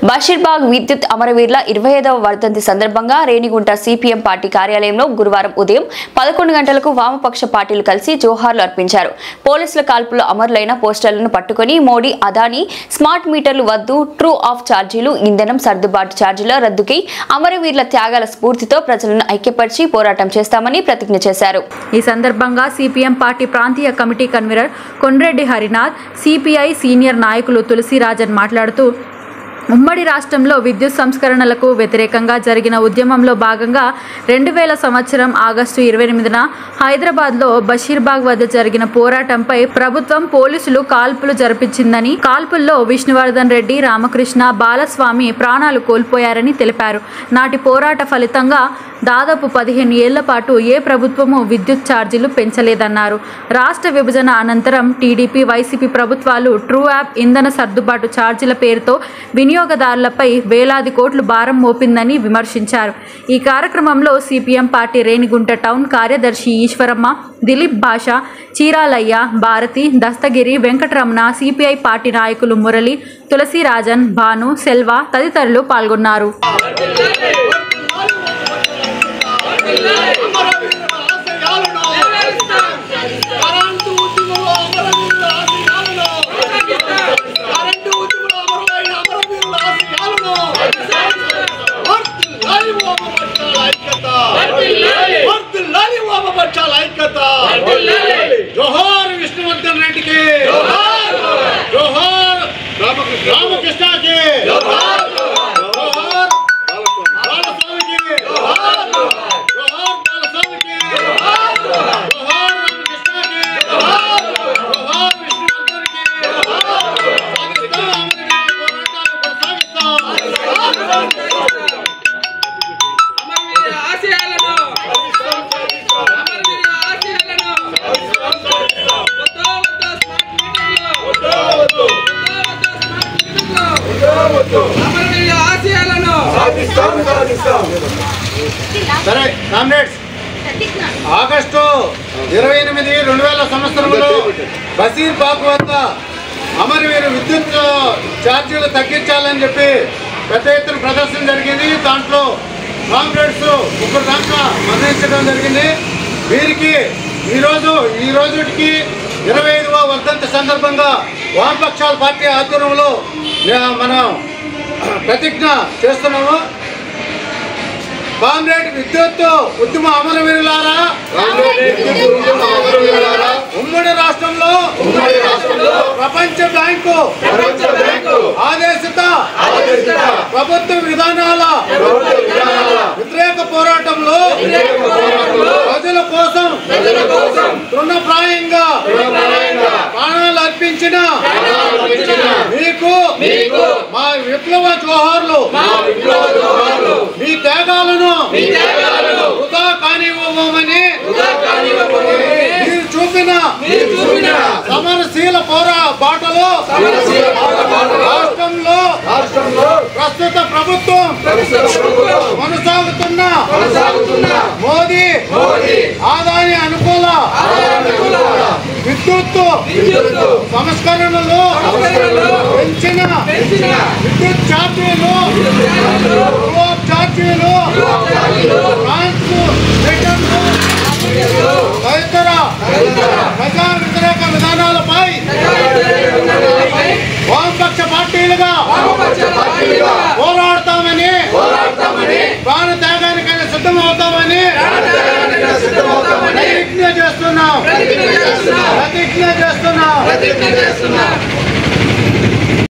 బషీర్బాగ్ విద్యుత్ అమరవీరుల 25వ వర్ధంతి సందర్భంగా రేణిగుంట సిపిఎం పార్టీ కార్యాలయంలో గురువారం ఉదయం 11 గంటలకు వామపక్ష పార్టీలు కలిసి జోహార్లు అర్పించారు. పోలీసుల కాల్పుల్లో అమరులైన పోస్టర్లను పట్టుకుని మోడీ, అదానీ స్మార్ట్ మీటర్లు వద్దు, ట్రూ ఆఫ్ ఛార్జీలు, ఇంధనం సర్దుబాటు ఛార్జీల రద్దుకై అమరవీరుల త్యాగాల స్ఫూర్తితో ప్రజలను ఐక్యపరిచి పోరాటం చేస్తామని ప్రతిజ్ఞ చేశారు. ఈ సందర్భంగా సిపిఎం పార్టీ ప్రాంతీయ committee convener Kondreddy Harinath, CPI senior నాయకులు తులసిరాజన్ మాట్లాడుతూ ఉమ్మడి రాష్ట్రంలో విద్యుత్ సంస్కరణలకు వ్యతిరేకంగా జరిగిన ఉద్యమంలో భాగంగా 2000 సంవత్సరం ఆగస్టు 28న హైదరాబాద్లో బషీర్బాగ్ వద్ద జరిగిన పోరాటంపై ప్రభుత్వం పోలీసులు కాల్పులు జరిపించిందని, కాల్పుల్లో విష్ణువర్ధన్ రెడ్డి, రామకృష్ణ, బాలస్వామి ప్రాణాలు కోల్పోయారని తెలిపారు. నాటి పోరాట ఫలితంగా దాదాపు 15 ఏళ్ల పాటు ఏ ప్రభుత్వము విద్యుత్ ఛార్జీలు పెంచలేదన్నారు. రాష్ట్ర విభజన అనంతరం టీడీపీ, వైసీపీ ప్రభుత్వాలు ట్రూ యాప్, ఇంధన సర్దుబాటు ఛార్జీల పేరుతో వినియోగదారులపై వేలాది కోట్లు భారం మోపిందని విమర్శించారు. ఈ కార్యక్రమంలో సిపిఎం పార్టీ రేణిగుంట టౌన్ కార్యదర్శి ఈశ్వరమ్మ, దిలీప్ భాష, చీరాలయ్య, భారతి, దస్తగిరి, వెంకటరమణ, సిపిఐ పార్టీ నాయకులు మురళి, తులసిరాజన్, భాను, సెల్వ తదితరులు పాల్గొన్నారు. जोहार विष्णुवर्धन रेड्डी के, जोहार रामकृष्ण के, जोहार बालस्वामी के, जोहार बालस्वामी के, जोहार रामकृष्ण के, जोहार विष्णुवर्धन के, సరే కామ్రేడ్స్, ఆగస్టు 28, 2000 సంవత్సరంలో బషీర్బాగ్ వద్ద అమరవీరు విద్యుత్ ఛార్జీలు తగ్గించాలని చెప్పి పెద్ద ఎత్తున ప్రదర్శన జరిగింది. దాంట్లో కామ్రేడ్స్ 1 దాకా మరణించడం జరిగింది. వీరికి ఈ రోజుకి 25వ వర్ధంతి సందర్భంగా వామపక్షాల పార్టీ ఆధ్వర్యంలో మనం ప్రతిజ్ఞ చేస్తున్నాము. కామ్రేడ్ విద్యుత్ ఉద్యమ అమరవీరులారా, ఉమ్మడి రాష్ట్రంలో ప్రపంచ బ్యాంకు ఆదేశిత ప్రభుత్వ విధానాల వ్యతిరేక పోరాటంలో ప్రజల కోసం తృణప్రాయంగా ప్రాణాలు అర్పించిన మీకు మా విప్లవ జోహార్లు. మీ త్యాగాలను వృధా కానివ్వమని మీరు చూపిన సమరశీల బాటలో రాష్ట్రంలో ప్రస్తుత ప్రభుత్వం కొనసాగుతున్న మోదీ, ఆదాని అనుకూల విద్యుత్ సంస్కరణలు పెంచిన విద్యుత్ ఛార్జీలు, ఛార్జీలు, తదితర ప్రజా వ్యతిరేక విధానాలపై వామపక్ష పార్టీలుగా పోరాడతామని, ప్రాణ త్యాగానికైనా సిద్ధమవుతామని ప్రతిజ్ఞ చేస్తున్నాం.